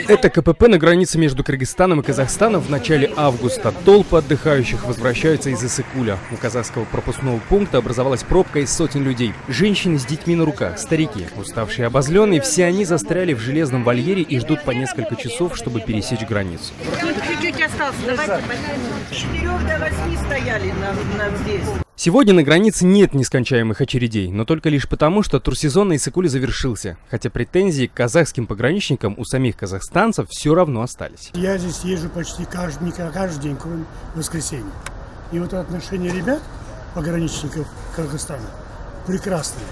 Это КПП на границе между Кыргызстаном и Казахстаном в начале августа. Толпы отдыхающих возвращаются из Иссык-Куля. У казахского пропускного пункта образовалась пробка из сотен людей. Женщины с детьми на руках, старики, уставшие и обозленные, все они застряли в железном вольере и ждут по несколько часов, чтобы пересечь границу. Чуть-чуть осталось. Давайте с 4 до 8 стояли здесь. Сегодня на границе нет нескончаемых очередей, но только лишь потому, что турсезон на Иссык-Куле завершился. Хотя претензии к казахским пограничникам у самих казахстанцев все равно остались. Я здесь езжу почти каждый день, кроме воскресенья. И вот отношение ребят, пограничников Кыргызстана, прекрасные,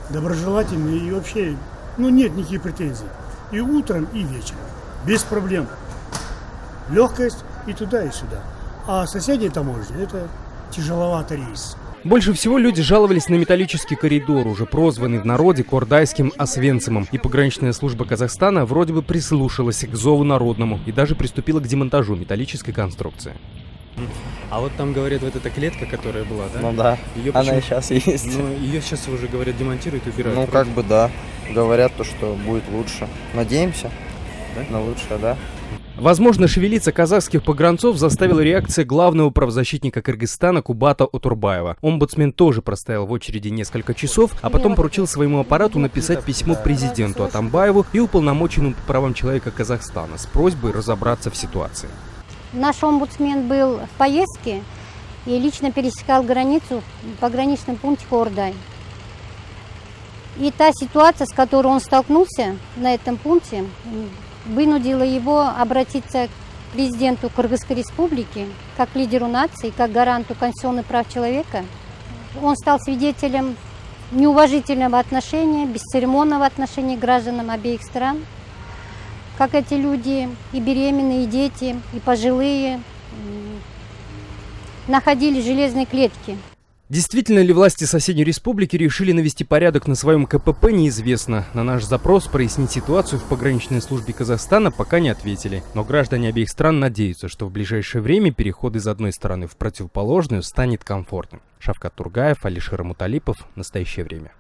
доброжелательные и вообще, нет никаких претензий. И утром, и вечером. Без проблем. Легкость и туда, и сюда. А соседние таможни – это тяжеловатый рейс. Больше всего люди жаловались на металлический коридор, уже прозванный в народе кордайским Освенцимом. И пограничная служба Казахстана вроде бы прислушалась к зову народному и даже приступила к демонтажу металлической конструкции. А вот там, говорят, вот эта клетка, которая была, да? Ну да, она и сейчас есть. Ну, ее сейчас уже, говорят, демонтируют и убирают. Ну, как бы да. Говорят, что будет лучше. Надеемся, да? На лучшее, да. Возможно, шевелиться казахских погранцов заставила реакция главного правозащитника Кыргызстана Кубата Отурбаева. Омбудсмен тоже простоял в очереди несколько часов, а потом поручил своему аппарату написать письмо президенту Атамбаеву и уполномоченному по правам человека Казахстана с просьбой разобраться в ситуации. Наш омбудсмен был в поездке и лично пересекал границу в пограничном пункте Кордай. И та ситуация, с которой он столкнулся на этом пункте, вынудила его обратиться к президенту Кыргызской республики, как лидеру нации, как гаранту конституционных прав человека. Он стал свидетелем неуважительного отношения, бесцеремонного отношения к гражданам обеих стран. Как эти люди, и беременные, и дети, и пожилые, находились в железной клетке. Действительно ли власти соседней республики решили навести порядок на своем КПП, неизвестно. На наш запрос прояснить ситуацию в пограничной службе Казахстана пока не ответили. Но граждане обеих стран надеются, что в ближайшее время переход из одной стороны в противоположную станет комфортным. Шавкат Тургаев, Алишер Муталипов. Настоящее время.